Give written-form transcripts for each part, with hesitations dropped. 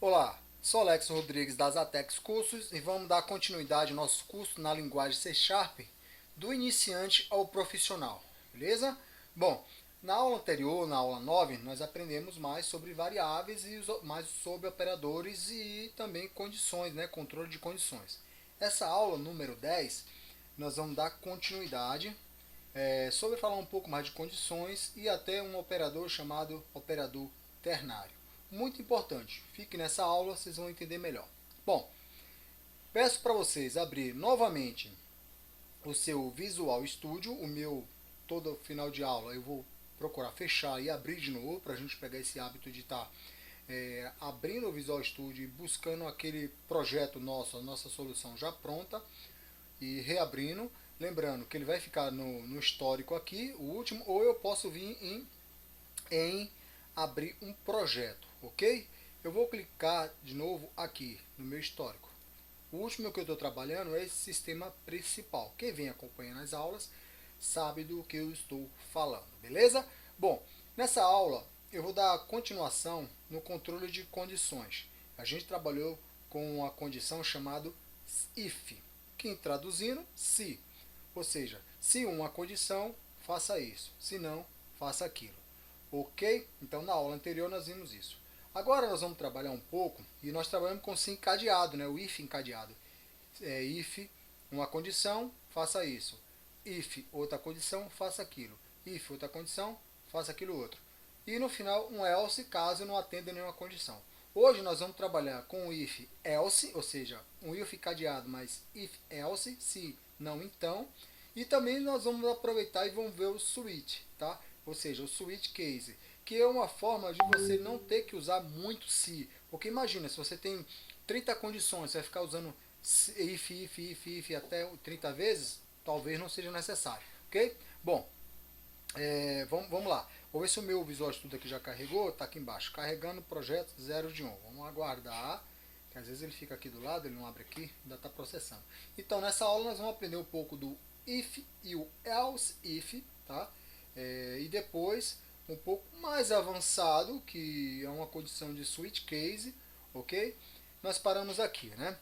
Olá, sou Alex Rodrigues das Atex Cursos e vamos dar continuidade ao nosso curso na linguagem C Sharp, do iniciante ao profissional, beleza? Bom, na aula anterior, na aula 9, nós aprendemos mais sobre variáveis e mais sobre operadores e também condições, né, controle de condições. Essa aula número 10, nós vamos dar continuidade sobre falar um pouco mais de condições e até um operador chamado operador ternário. Muito importante, fique nessa aula, vocês vão entender melhor. Bom, peço para vocês abrir novamente o seu Visual Studio, o meu todo final de aula eu vou procurar fechar e abrir de novo para a gente pegar esse hábito de estar abrindo o Visual Studio e buscando aquele projeto nosso, a nossa solução já pronta e reabrindo. Lembrando que ele vai ficar no histórico aqui, o último, ou eu posso vir em abrir um projeto, ok? Eu vou clicar de novo aqui no meu histórico. O último que eu estou trabalhando é esse sistema principal. Quem vem acompanhando as aulas sabe do que eu estou falando, beleza? Bom, nessa aula eu vou dar continuação no controle de condições. A gente trabalhou com a condição chamada if, que traduzindo, se. Ou seja, se uma condição, faça isso. Se não, faça aquilo. Ok? Então na aula anterior nós vimos isso. Agora nós vamos trabalhar um pouco e nós trabalhamos com sim encadeado, né? O if encadeado. If uma condição, faça isso. If outra condição, faça aquilo. If outra condição, faça aquilo outro. E no final um else caso não atenda nenhuma condição. Hoje nós vamos trabalhar com o if else, ou seja, um if encadeado, mas if else, se não então. E também nós vamos aproveitar e vamos ver o switch, tá? Ou seja, o switch case, que é uma forma de você não ter que usar muito se. Porque imagina, se você tem 30 condições, você vai ficar usando if até 30 vezes, talvez não seja necessário, ok? Bom, vamos lá. Vou ver se o meu Visual Studio aqui já carregou, está aqui embaixo, carregando o projeto 0 de 1. Vamos aguardar, que às vezes ele fica aqui do lado, ele não abre aqui, ainda está processando. Então nessa aula nós vamos aprender um pouco do if e o else if, tá? E depois um pouco mais avançado, que é uma condição de switch case, ok? Nós paramos aqui, né?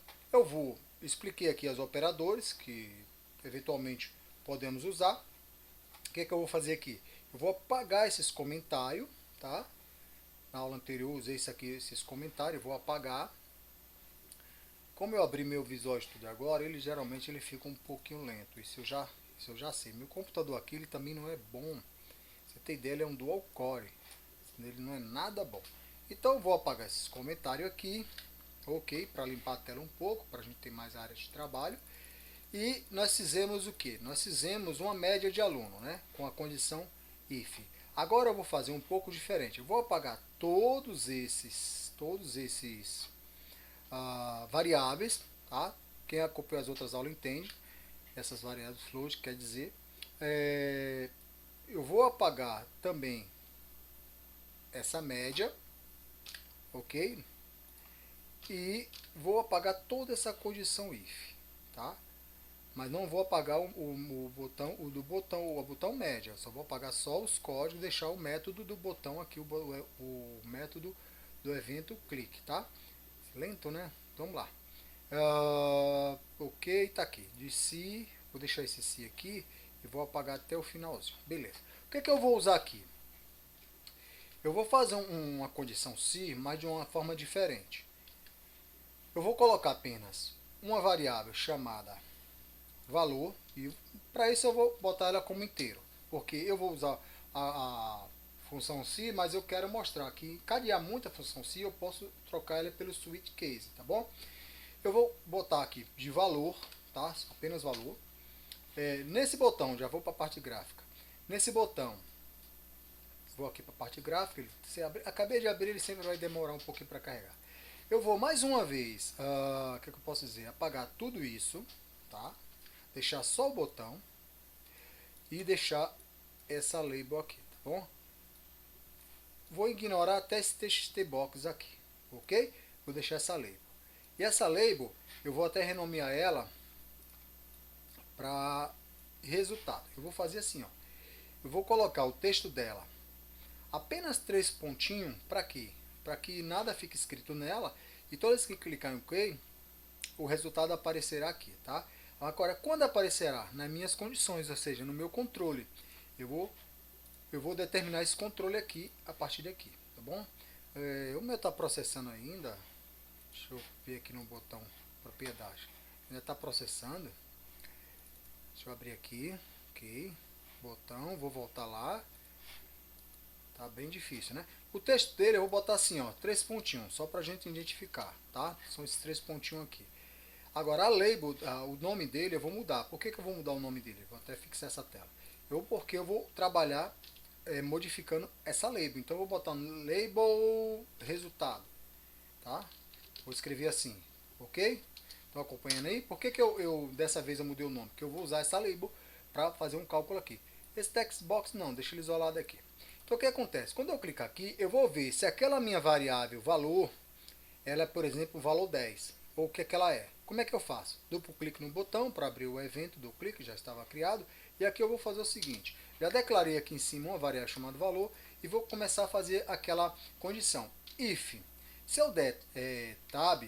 Expliquei aqui os operadores que eventualmente podemos usar. O que eu vou fazer aqui? Eu vou apagar esses comentários, tá? Na aula anterior eu usei esses comentários, eu vou apagar. Como eu abri meu Visual Studio agora, ele geralmente fica um pouquinho lento. Isso eu já sei. Meu computador aqui ele também não é bom. Você tem ideia, ele é um dual core. Ele não é nada bom. Então eu vou apagar esses comentários aqui, ok? Para limpar a tela um pouco, para a gente ter mais áreas de trabalho. E nós fizemos o que? Nós fizemos uma média de aluno, né? Com a condição if. Agora eu vou fazer um pouco diferente. Eu vou apagar todos esses variáveis, tá? Quem acompanha as outras aulas entende. Essas variáveis float quer dizer. Eu vou apagar também essa média, ok? E vou apagar toda essa condição if, tá? Mas não vou apagar o botão média, só vou apagar só os códigos, deixar o método do botão aqui, o método do evento clique, tá? Lento, né? Vamos lá. Ok, tá aqui. De si, vou deixar esse si aqui e vou apagar até o finalzinho. Beleza. O que eu vou usar aqui? Eu vou fazer uma condição se, mas de uma forma diferente. Eu vou colocar apenas uma variável chamada valor e para isso eu vou botar ela como inteiro, porque eu vou usar a função se, mas eu quero mostrar que encadear muito a função se, eu posso trocar ela pelo switch case, tá bom? Eu vou botar aqui de valor, tá? Apenas valor. Nesse botão, já vou para a parte gráfica. Nesse botão, vou aqui para a parte gráfica. Acabei de abrir, ele sempre vai demorar um pouquinho para carregar. Eu vou mais uma vez, o que eu posso dizer? Apagar tudo isso, tá? Deixar só o botão e deixar essa label aqui, tá bom? Vou ignorar até esse txt box aqui, ok? Vou deixar essa label. E essa label, eu vou até renomear ela para resultado. Eu vou fazer assim, ó. Eu vou colocar o texto dela apenas 3 pontinhos, para quê? Para que nada fique escrito nela E toda vez que clicar em OK, o resultado aparecerá aqui, tá? Agora, quando aparecerá? Nas minhas condições, ou seja, no meu controle. Eu vou determinar esse controle aqui, a partir daqui, tá bom? O meu está processando ainda. Deixa eu ver aqui no botão propriedade. Ainda está processando. Deixa eu abrir aqui. Ok. Botão, vou voltar lá. Tá bem difícil, né? O texto dele eu vou botar assim, ó, 3 pontinhos, só pra gente identificar, tá? São esses 3 pontinhos aqui. Agora a label, o nome dele eu vou mudar. Por que eu vou mudar o nome dele? Vou até fixar essa tela. Porque eu vou trabalhar modificando essa label. Então eu vou botar label resultado, tá? Vou escrever assim, ok? Estão acompanhando aí? Por que dessa vez eu mudei o nome? Porque eu vou usar essa label para fazer um cálculo aqui. Esse text box não, deixa ele isolado aqui. Então o que acontece? Quando eu clicar aqui, eu vou ver se aquela minha variável valor, ela é, por exemplo, o valor 10. Ou o que ela é. Como é que eu faço? Duplo clique no botão para abrir o evento do clique, já estava criado. E aqui eu vou fazer o seguinte. Já declarei aqui em cima uma variável chamada valor e vou começar a fazer aquela condição. If, se eu der tab,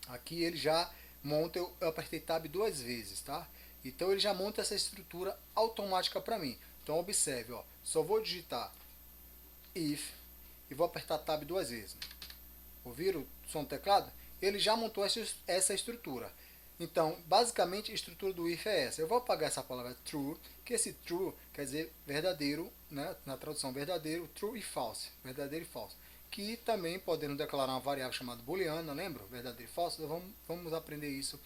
aqui ele já monta, eu apertei tab 2 vezes, tá? Então ele já monta essa estrutura automática para mim. Então observe, ó, só vou digitar if e vou apertar tab 2 vezes. Ouviram o som do teclado? Ele já montou essa estrutura. Então, basicamente, a estrutura do if é essa. Eu vou apagar essa palavra true, que esse true quer dizer verdadeiro, né? Na tradução verdadeiro, true e false, verdadeiro e falso. Que também podemos declarar uma variável chamada booleana, lembra? Verdadeiro e falso. Então, vamos aprender isso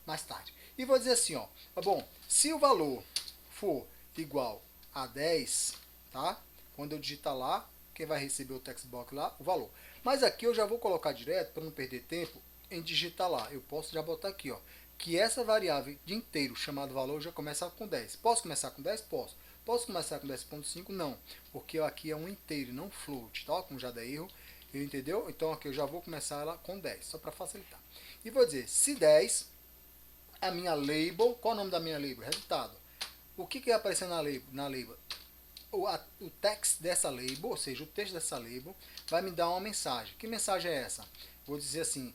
mais tarde. E vou dizer assim, ó, bom, se o valor for igual a 10, tá? Quando eu digitar lá, quem vai receber o text box lá, o valor. Mas aqui eu já vou colocar direto, para não perder tempo, em digitar lá. Eu posso já botar aqui, ó, que essa variável de inteiro chamado valor já começa com 10. Posso começar com 10? Posso. Posso começar com 10.5? Não, porque aqui é um inteiro, não float, tá? Como já dá erro, entendeu? Então aqui eu já vou começar ela com 10, só para facilitar. E vou dizer, se 10, a minha label, qual é o nome da minha label? Resultado. O que vai aparecer na label? O text dessa label, ou seja, o texto dessa label, vai me dar uma mensagem. Que mensagem é essa? Vou dizer assim,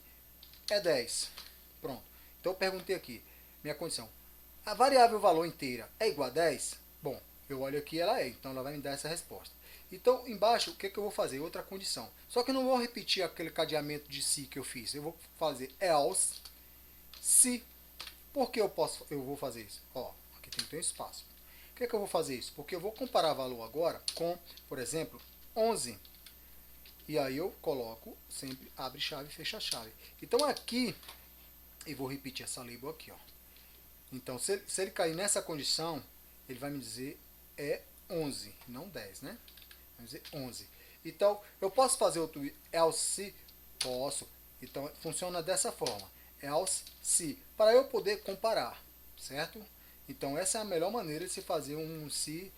é 10. Pronto. Então eu perguntei aqui, minha condição. A variável valor inteira é igual a 10? Bom, eu olho aqui, ela é. Então ela vai me dar essa resposta. Então, embaixo, o que eu vou fazer? Outra condição. Só que eu não vou repetir aquele cadeamento de se que eu fiz. Eu vou fazer else, se. Por que eu vou fazer isso? Ó, aqui tem que ter um espaço. Por que eu vou fazer isso? Porque eu vou comparar valor agora com, por exemplo, 11. E aí eu coloco sempre abre chave e fecha chave. Então aqui, eu vou repetir essa label aqui, ó. Então se ele cair nessa condição, ele vai me dizer é 11, não 10, né? Vai dizer 11. Então eu posso fazer outro else? Posso. Então funciona dessa forma. Else se, para eu poder comparar, certo? Então essa é a melhor maneira de se fazer um se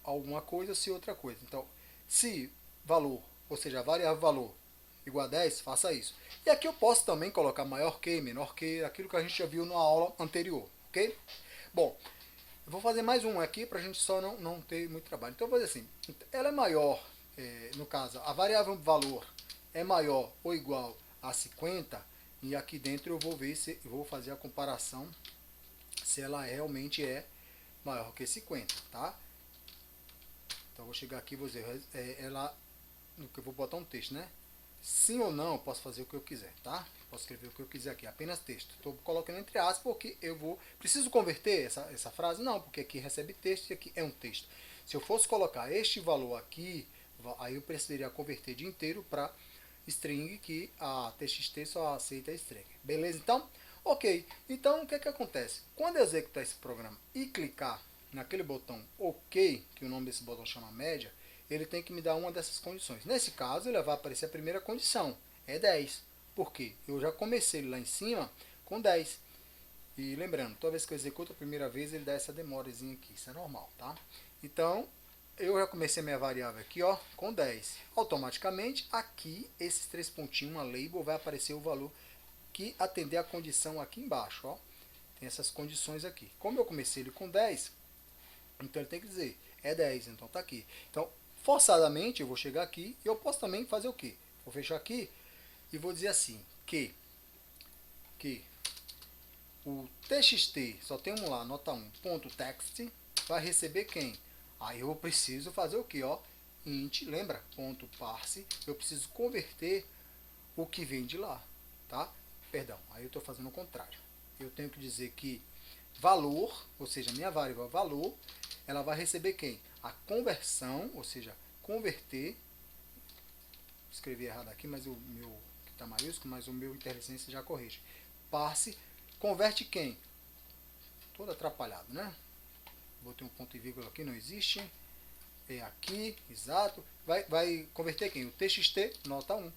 alguma coisa, se outra coisa. Então, se valor, ou seja, a variável valor igual a 10, faça isso. E aqui eu posso também colocar maior que, menor que, aquilo que a gente já viu na aula anterior, ok? Bom, eu vou fazer mais um aqui para a gente só não ter muito trabalho. Então eu vou dizer assim, ela é maior, no caso, a variável valor é maior ou igual a 50, e aqui dentro eu vou ver se eu vou fazer a comparação se ela realmente é maior que 50, tá? Então vou chegar aqui e vou dizer, ela, no que eu vou botar um texto, né? Sim ou não, eu posso fazer o que eu quiser, tá? Posso escrever o que eu quiser aqui, apenas texto. Estou colocando entre aspas porque preciso converter essa frase? Não, porque aqui recebe texto e aqui é um texto. Se eu fosse colocar este valor aqui, aí eu precisaria converter de inteiro para string, que a TXT só aceita string. Beleza, então? Ok, então o que acontece? Quando eu executar esse programa e clicar naquele botão OK, que o nome desse botão chama média, ele tem que me dar uma dessas condições. Nesse caso, ele vai aparecer a primeira condição, é 10. Por quê? Eu já comecei lá em cima com 10. E lembrando, toda vez que eu executo a primeira vez, ele dá essa demorazinha aqui, isso é normal, tá? Então, eu já comecei minha variável aqui, ó, com 10. Automaticamente, aqui, esses 3 pontinhos, uma label, vai aparecer o valor que atender a condição aqui embaixo, ó. Tem essas condições aqui. Como eu comecei ele com 10, então ele tem que dizer, é 10, então tá aqui. Então, forçadamente, eu vou chegar aqui e eu posso também fazer o quê? Vou fechar aqui e vou dizer assim, que o txt, só temos lá, nota 1, ponto text, vai receber quem? Aí eu preciso fazer o que, ó? Int, lembra? Ponto parse, eu preciso converter o que vem de lá, tá? Perdão, aí eu estou fazendo o contrário. Eu tenho que dizer que valor, ou seja, minha variável valor, ela vai receber quem? A conversão, ou seja, converter, escrevi errado aqui, mas o meu que está maiúsculo, mas o meu inteligência já corrige. Parse, converte quem? Todo atrapalhado, né? Botei um ponto e vírgula aqui, não existe. É aqui, exato. Vai converter quem? O txt, nota 1.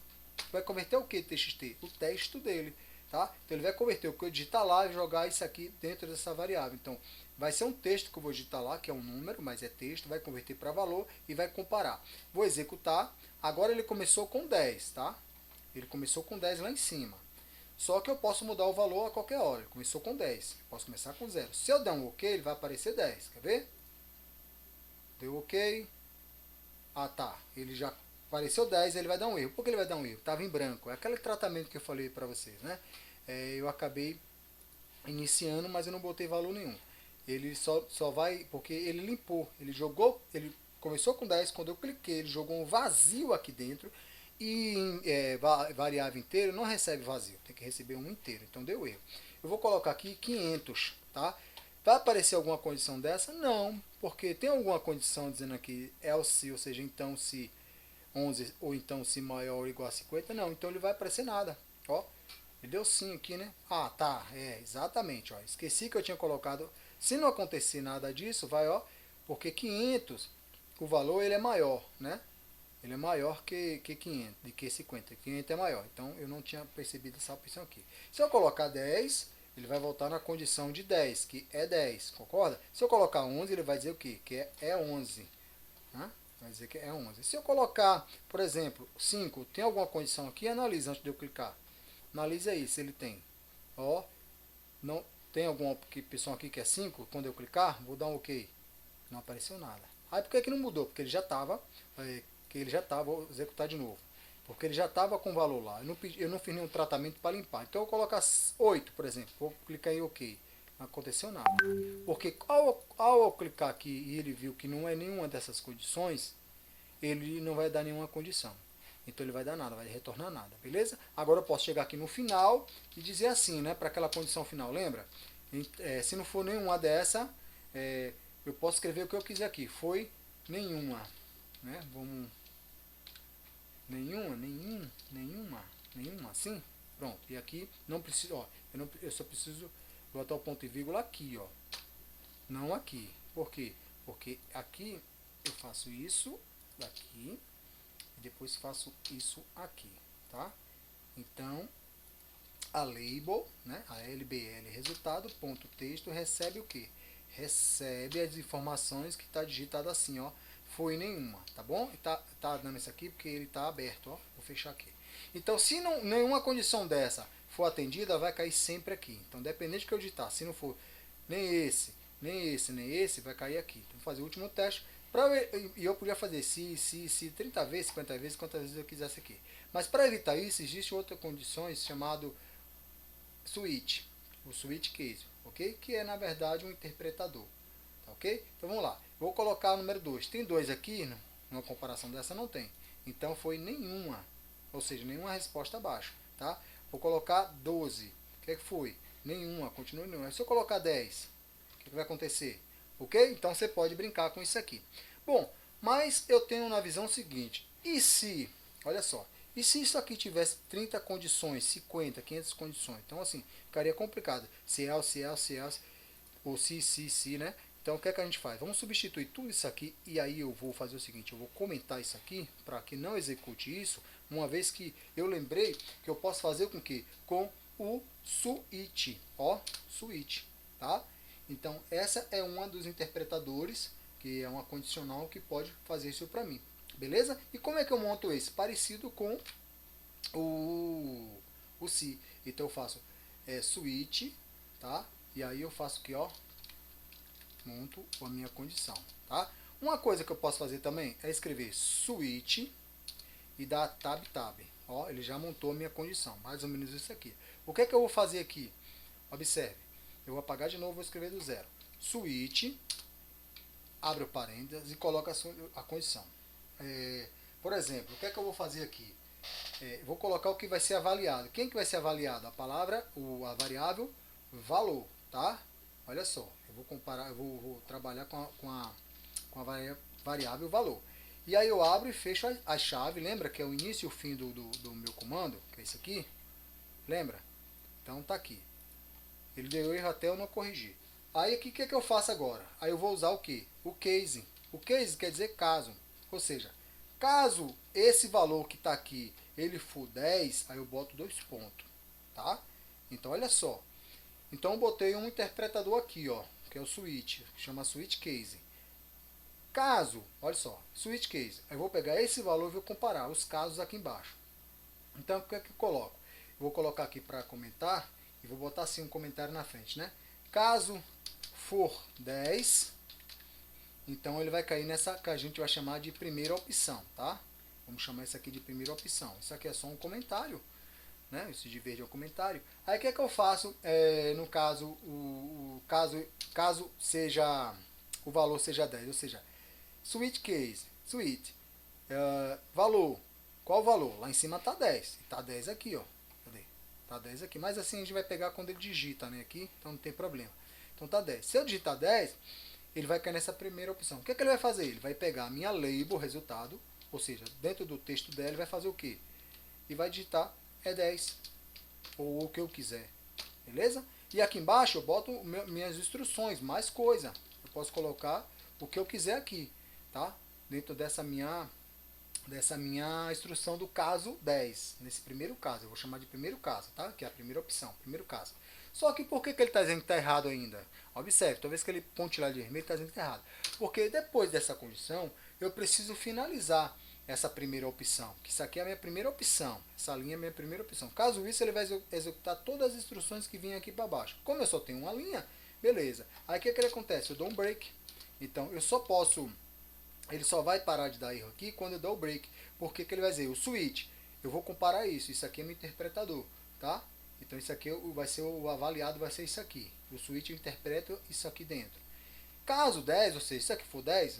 Vai converter o que txt? O texto dele, tá? Então ele vai converter o que eu digitar lá e jogar isso aqui dentro dessa variável. Então vai ser um texto que eu vou digitar lá, que é um número, mas é texto, vai converter para valor e vai comparar. Vou executar. Agora ele começou com 10, tá? Ele começou com 10 lá em cima. Só que eu posso mudar o valor a qualquer hora. Ele começou com 10. Eu posso começar com 0. Se eu der um OK, ele vai aparecer 10. Quer ver? Deu OK. Ah, tá. Ele já apareceu 10, ele vai dar um erro. Por que ele vai dar um erro? Estava em branco. É aquele tratamento que eu falei para vocês, né? Eu acabei iniciando, mas eu não botei valor nenhum. Ele só vai, porque ele limpou. Ele jogou, ele começou com 10, quando eu cliquei, ele jogou um vazio aqui dentro. E variável inteiro não recebe vazio, tem que receber um inteiro. Então deu erro. Eu vou colocar aqui 500, tá? Vai aparecer alguma condição dessa? Não, porque tem alguma condição dizendo aqui else, ou seja, então se 11 ou então se maior ou igual a 50, não, então ele vai aparecer nada, ó. Ele deu sim aqui, né? Ah, tá, exatamente, ó. Esqueci que eu tinha colocado, se não acontecer nada disso, vai, ó, porque 500, o valor ele é maior, né? Ele é maior que 500, de que 50. 500 é maior. Então eu não tinha percebido essa opção aqui. Se eu colocar 10, ele vai voltar na condição de 10, que é 10, concorda? Se eu colocar 11, ele vai dizer o quê? Que é 11. Né? Vai dizer que é 11. Se eu colocar, por exemplo, 5, tem alguma condição aqui? Analisa antes de eu clicar. Analisa aí se ele tem. Ó, não, tem alguma opção aqui que é 5? Quando eu clicar, vou dar um OK. Não apareceu nada. Aí por que não mudou? Porque ele já estava... vou executar de novo, porque ele já estava com o valor lá, eu não fiz nenhum tratamento para limpar. Então eu vou colocar 8, por exemplo, vou clicar em OK, não aconteceu nada, porque ao clicar aqui e ele viu que não é nenhuma dessas condições, ele não vai dar nenhuma condição, então ele vai dar nada, vai retornar nada, beleza? Agora eu posso chegar aqui no final e dizer assim, né, para aquela condição final, lembra? Se não for nenhuma dessa, eu posso escrever o que eu quiser aqui, foi nenhuma, né? Vamos nenhuma, assim, pronto. E aqui não preciso, ó, eu só preciso botar o ponto e vírgula aqui, ó, não aqui. Por quê? Porque aqui eu faço isso daqui e depois faço isso aqui, tá? Então a label, né, a LBL resultado ponto texto recebe o que? Recebe as informações que está digitado assim, ó. Foi nenhuma, tá bom? Tá dando isso aqui porque ele está aberto, ó. Vou fechar aqui. Então, se nenhuma condição dessa for atendida, vai cair sempre aqui. Então, dependente do que eu digitar, se não for nem esse, nem esse, vai cair aqui. Então, vou fazer o último teste. E eu podia fazer se 30 vezes, 50 vezes, quantas vezes eu quisesse aqui. Mas para evitar isso, existe outra condições chamado switch, o switch case, ok? Que é na verdade um interpretador, tá ok? Então vamos lá, vou colocar o número 2, tem 2 aqui, numa comparação dessa não tem, então foi nenhuma, ou seja, nenhuma resposta abaixo, tá? Vou colocar 12, o que é que foi? Nenhuma, continua nenhuma. Se eu colocar 10, o que vai acontecer? Ok? Então você pode brincar com isso aqui. Bom, mas eu tenho na visão seguinte, e se, olha só, e se isso aqui tivesse 30 condições, 50, 500 condições? Então, assim, ficaria complicado. Se else, ou se, né? Então, o que é que a gente faz? Vamos substituir tudo isso aqui e aí eu vou fazer o seguinte, eu vou comentar isso aqui para que não execute isso, uma vez que eu lembrei que eu posso fazer com que? Com o switch, ó, switch, tá? Então, essa é uma dos interpretadores, que é uma condicional que pode fazer isso para mim. Beleza? E como é que eu monto esse? Parecido com o se. Então eu faço switch, tá? E aí eu faço aqui, ó, monto a minha condição, tá? Uma coisa que eu posso fazer também é escrever switch e dar tab. Ó, ele já montou a minha condição, mais ou menos isso aqui. O que é que eu vou fazer aqui? Observe, eu vou apagar de novo, vou escrever do zero. Switch, abre o parênteses e coloca a condição. Por exemplo, o que é que eu vou fazer aqui? Vou colocar o que vai ser avaliado. Quem que vai ser avaliado? A palavra, a variável valor, tá? Olha só, eu vou comparar, eu vou trabalhar com a variável valor. E aí eu abro e fecho a chave. Lembra que é o início e o fim do meu comando? Que é isso aqui? Lembra? Então tá aqui. Ele deu erro até eu não corrigir. Aí o que é que eu faço agora? Aí eu vou usar o que? O case. O case quer dizer caso. Ou seja, caso esse valor que está aqui ele for 10, aí eu boto 2 pontos. Tá? Então olha só. Então eu botei um interpretador aqui, ó, que é o switch, que chama switch case. Caso, olha só, switch case. Eu vou pegar esse valor e vou comparar os casos aqui embaixo. Então o que é que eu coloco? Eu vou colocar aqui para comentar e vou botar assim um comentário na frente, né? Caso for 10, então ele vai cair nessa que a gente vai chamar de primeira opção, tá? Vamos chamar isso aqui de primeira opção. Isso aqui é só um comentário, né? Esse de verde é um comentário. Aí o que é que eu faço? No caso, caso seja o valor seja 10, ou seja, switch case, switch, valor. Qual o valor? Lá em cima tá 10. Tá 10 aqui, ó. Cadê? Tá 10 aqui. Mas assim a gente vai pegar quando ele digita, né? Aqui, então não tem problema. Então tá 10. Se eu digitar 10, ele vai cair nessa primeira opção. O que é que ele vai fazer? Ele vai pegar a minha label, resultado, ou seja, dentro do texto dela, ele vai fazer o quê? E vai digitar 10. Ou o que eu quiser. Beleza? E aqui embaixo eu boto minhas instruções, mais coisa. Eu posso colocar o que eu quiser aqui, tá? Dentro dessa minha instrução do caso 10. Nesse primeiro caso, eu vou chamar de primeiro caso, tá? Que é a primeira opção, primeiro caso. Só que por que ele está dizendo que está errado ainda? Observe, toda vez que ele pontilhar de vermelho, está dizendo que está errado. Porque depois dessa condição, eu preciso finalizar essa primeira opção. Que isso aqui é a minha primeira opção. Essa linha é a minha primeira opção. Caso isso, ele vai executar todas as instruções que vinham aqui para baixo. Como eu só tenho uma linha, beleza. Aí o que acontece? Eu dou um break. Então, eu só posso... Ele só vai parar de dar erro aqui quando eu dou o break. Porque que ele vai dizer? O switch. Eu vou comparar isso. Isso aqui é meu interpretador. Tá? Então isso aqui vai ser o avaliado, vai ser isso aqui. O switch eu interpreto isso aqui dentro. Caso 10, ou seja, isso aqui for 10,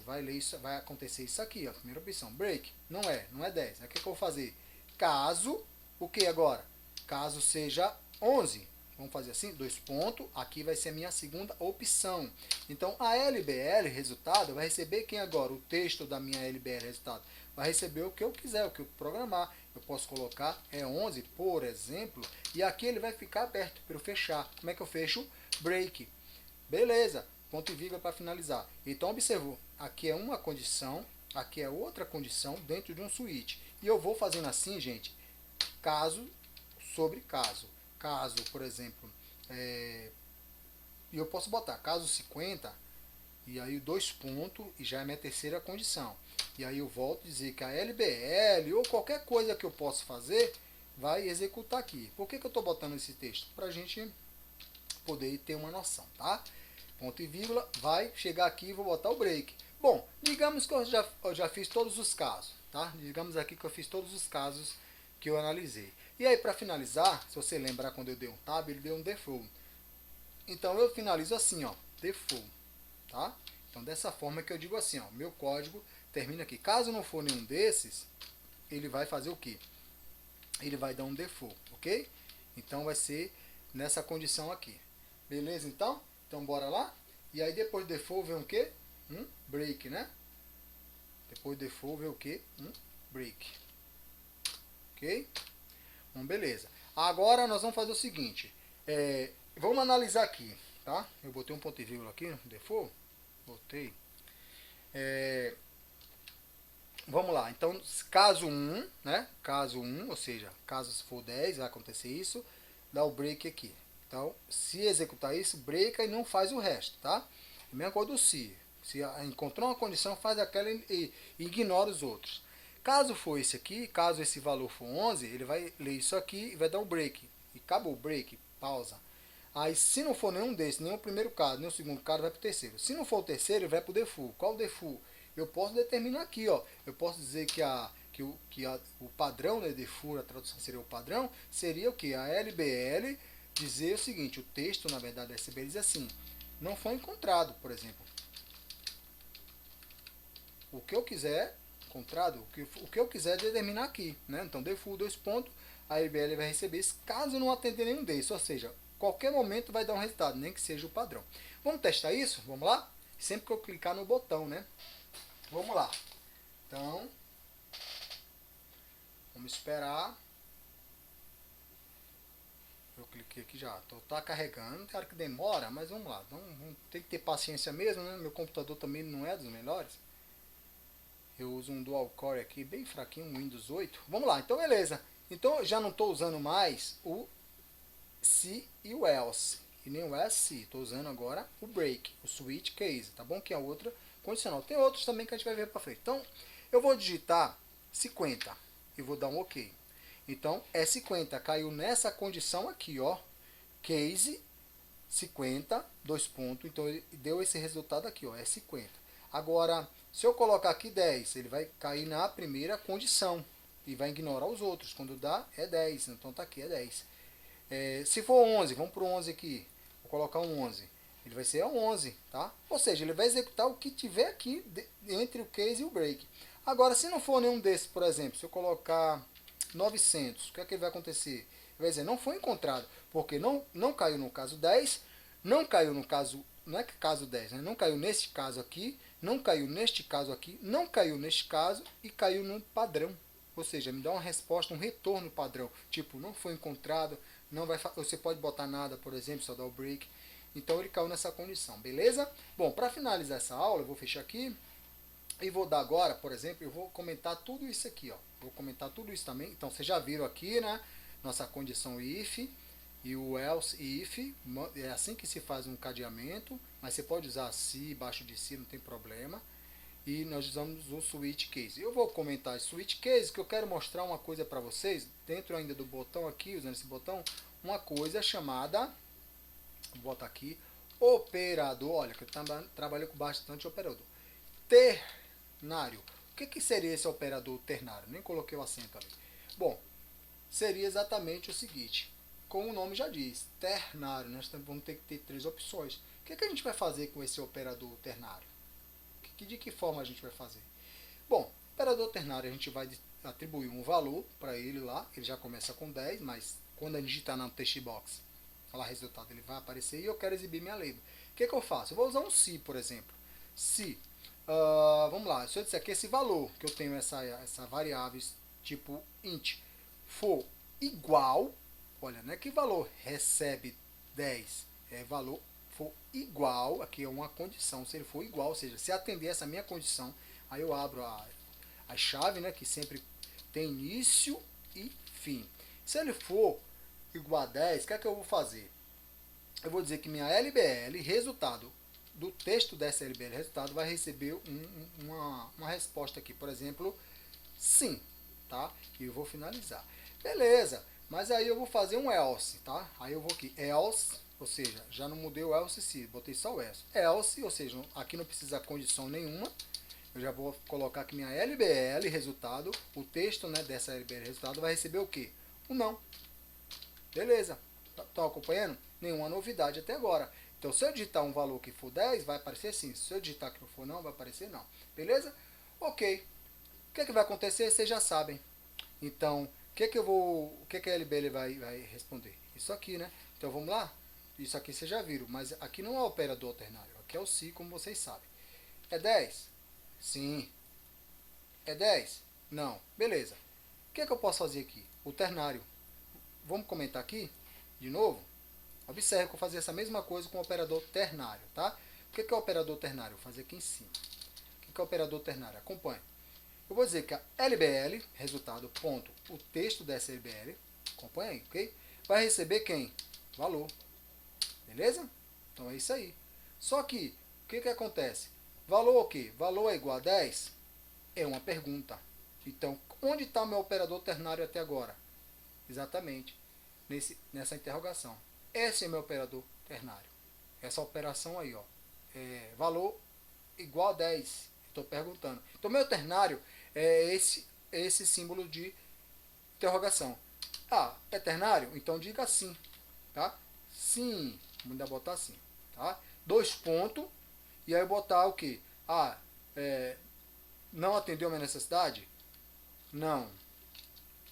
vai acontecer isso aqui, ó, primeira opção, break. Não é 10. Aí o que eu vou fazer? Caso, o que agora? Caso seja 11. Vamos fazer assim, 2 pontos, aqui vai ser a minha segunda opção. Então a LBL resultado vai receber quem agora? O texto da minha LBL resultado. Vai receber o que eu quiser, o que eu programar. Eu posso colocar 11, por exemplo, e aqui ele vai ficar aberto para eu fechar. Como é que eu fecho? Break. Beleza, ponto e vírgula para finalizar. Então observou, aqui é uma condição, aqui é outra condição dentro de um switch. E eu vou fazendo assim, gente, caso sobre caso. Caso, por exemplo, e eu posso botar caso 50, e aí 2 pontos, e já é minha terceira condição. E aí eu volto a dizer que a LBL, ou qualquer coisa que eu possa fazer, vai executar aqui. Por que eu estou botando esse texto? Para a gente poder ter uma noção, tá? Ponto e vírgula, vai chegar aqui e vou botar o break. Bom, digamos que eu já fiz todos os casos, tá? Digamos aqui que eu fiz todos os casos que eu analisei. E aí, para finalizar, se você lembrar quando eu dei um tab, ele deu um default. Então, eu finalizo assim, ó, default, tá? Então, dessa forma que eu digo assim, ó, meu código termina aqui. Caso não for nenhum desses, ele vai fazer o quê? Ele vai dar um default, ok? Então, vai ser nessa condição aqui. Beleza, então? Então, bora lá? E aí, depois do default vem o quê? Break, né? Depois do default vem o quê? Break. Ok? Bom, beleza. Agora nós vamos fazer o seguinte. Vamos analisar aqui, tá? Eu botei um ponto e vírgula aqui no default. Botei. Vamos lá. Então, caso 1, né? Caso 1, ou seja, caso for 10, vai acontecer isso. Dá o break aqui. Então, se executar isso, breaka e não faz o resto, tá? É a mesma coisa do se. Se encontrou uma condição, faz aquela e ignora os outros. Caso for esse aqui, caso esse valor for 11, ele vai ler isso aqui e vai dar o break. E acabou o break, pausa. Aí, se não for nenhum desses, nem o primeiro caso, nem o segundo caso, vai para o terceiro. Se não for o terceiro, ele vai para o default. Qual o default? eu posso determinar aqui, ó, eu posso dizer o padrão, né, de furo, a tradução seria o padrão, seria o que? A LBL dizer o seguinte, o texto, na verdade, da SBL diz assim, não foi encontrado, por exemplo. O que eu quiser, encontrado, o que eu quiser determinar aqui, né? Então, default, dois pontos, a LBL vai receber isso, caso não atender nenhum desses, ou seja, qualquer momento vai dar um resultado, nem que seja o padrão. Vamos testar isso? Vamos lá? Sempre que eu clicar no botão, né? Vamos lá. Então, vamos esperar. Eu cliquei aqui já. Tá carregando. Claro que demora, mas vamos lá. Então, tem que ter paciência mesmo, né? Meu computador também não é dos melhores. Eu uso um dual core aqui, bem fraquinho, um Windows 8. Vamos lá, então beleza. Então eu já não estou usando mais o se e o else. E nem o else se. Estou usando agora o break, o switch case, tá bom? Que é outra condicional. Tem outros também que a gente vai ver para frente. Então, eu vou digitar 50 e vou dar um OK. Então, é 50. Caiu nessa condição aqui, ó. Case 50, dois pontos. Então, ele deu esse resultado aqui, ó. É 50. Agora, se eu colocar aqui 10, ele vai cair na primeira condição. E vai ignorar os outros. Quando dá, é 10. Então, tá aqui, é 10. Se for 11, vamos para o 11 aqui. Vou colocar um 11. Ele vai ser a 11, tá? Ou seja, ele vai executar o que tiver aqui entre o case e o break. Agora, se não for nenhum desses, por exemplo, se eu colocar 900, o que é que vai acontecer? Ele vai dizer, não foi encontrado, porque não caiu no caso 10, não caiu no caso, não é que caso 10, né? Não caiu neste caso aqui, não caiu neste caso aqui, não caiu neste caso e caiu no padrão. Ou seja, me dá uma resposta, um retorno padrão. Tipo, não foi encontrado, não vai, você pode botar nada, por exemplo, só dar o break. Então ele caiu nessa condição, beleza? Bom, para finalizar essa aula, eu vou fechar aqui e vou dar agora, por exemplo, eu vou comentar tudo isso aqui, ó. Vou comentar tudo isso também. Então vocês já viram aqui, né? Nossa condição if e o else if. É assim que se faz um cadeamento, mas você pode usar se, embaixo de si, não tem problema. E nós usamos o switch case. Eu vou comentar switch case, que eu quero mostrar uma coisa para vocês, dentro ainda do botão aqui, usando esse botão, uma coisa chamada, vou botar aqui, operador, olha, que eu trabalho com bastante operador, ternário. O que seria esse operador ternário? Nem coloquei o acento ali. Bom, seria exatamente o seguinte, como o nome já diz, ternário, nós vamos ter que ter três opções. O que a gente vai fazer com esse operador ternário? De que forma a gente vai fazer? Bom, operador ternário a gente vai atribuir um valor para ele lá, ele já começa com 10, mas quando a gente digitar na text box, lá resultado, ele vai aparecer e eu quero exibir minha label. O que eu faço? Eu vou usar um se, por exemplo. Se, vamos lá, se eu disser que esse valor, que eu tenho essa variável tipo int, for igual, olha, não é que valor recebe 10, é valor for igual, aqui é uma condição, se ele for igual, ou seja, se atender essa minha condição, aí eu abro a chave, né, que sempre tem início e fim. Se ele for igual a 10, o que é que eu vou fazer? Eu vou dizer que minha LBL, resultado do texto dessa LBL, resultado, vai receber uma resposta aqui, por exemplo, sim, tá? E eu vou finalizar. Beleza, mas aí eu vou fazer um else, tá? Aí eu vou aqui, else, ou seja, já não mudei o else se, botei só o else. Else, ou seja, aqui não precisa condição nenhuma. Eu já vou colocar aqui minha LBL, resultado, o texto, né, dessa LBL, resultado, vai receber o quê? O não. Beleza, tá acompanhando? Nenhuma novidade até agora. Então, se eu digitar um valor que for 10, vai aparecer sim. Se eu digitar que não for não, vai aparecer não. Beleza? Ok. O que vai acontecer? Vocês já sabem. Então, o que a LBL vai responder? Isso aqui, né? Então, vamos lá? Isso aqui vocês já viram, mas aqui não é o operador ternário. Aqui é o se, como vocês sabem. É 10? Sim. É 10? Não. Beleza. O que eu posso fazer aqui? O ternário. Vamos comentar aqui, de novo. Observe que eu vou fazer essa mesma coisa com o operador ternário, tá? O que é o operador ternário? Vou fazer aqui em cima. O que é o operador ternário? Acompanhe. Eu vou dizer que a LBL, resultado, ponto, o texto dessa LBL, acompanha aí, ok? Vai receber quem? Valor. Beleza? Então é isso aí. Só que, o que acontece? Valor o quê? Valor é igual a 10? É uma pergunta. Então, onde está o meu operador ternário até agora? Exatamente, nessa interrogação. Esse é meu operador ternário. Essa operação aí, ó, valor igual a 10. Estou perguntando. Então, meu ternário é esse símbolo de interrogação. Ah, é ternário? Então diga sim, tá? Sim, vamos ainda botar assim, tá? 2 pontos, e aí eu botar o que? Ah, não atendeu a minha necessidade? Não.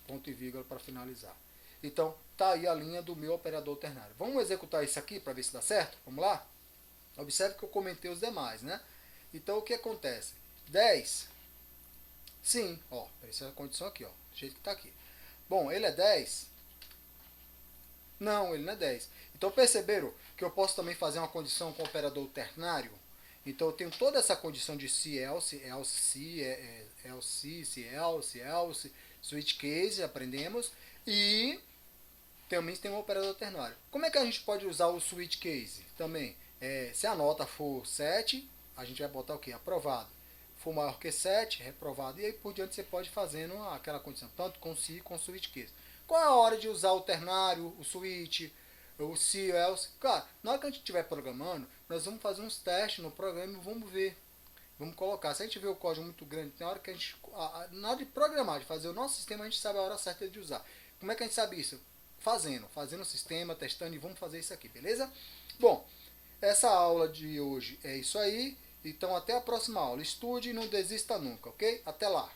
Ponto e vírgula para finalizar. Então, tá aí a linha do meu operador ternário. Vamos executar isso aqui para ver se dá certo? Vamos lá? Observe que eu comentei os demais, né? Então, o que acontece? 10. Sim, ó, essa é a condição aqui, ó, do jeito que está aqui. Bom, ele é 10? Não, ele não é 10. Então, perceberam que eu posso também fazer uma condição com o operador ternário? Então, eu tenho toda essa condição de se, else, else, switch case, aprendemos. E também tem um operador ternário. Como é que a gente pode usar o switch case? Também, se a nota for 7, a gente vai botar o quê? Aprovado. For maior que 7, reprovado. E aí por diante você pode ir fazendo aquela condição, tanto com se com switch case. Qual é a hora de usar o ternário, o switch, o se, o else? Claro, na hora que a gente estiver programando, nós vamos fazer uns testes no programa e vamos ver. Vamos colocar. Se a gente vê o código muito grande, na hora que a gente. Na hora de programar, de fazer o nosso sistema, a gente sabe a hora certa de usar. Como é que a gente sabe isso? Fazendo o sistema, testando, e vamos fazer isso aqui, beleza? Bom, essa aula de hoje é isso aí. Então até a próxima aula. Estude e não desista nunca, ok? Até lá!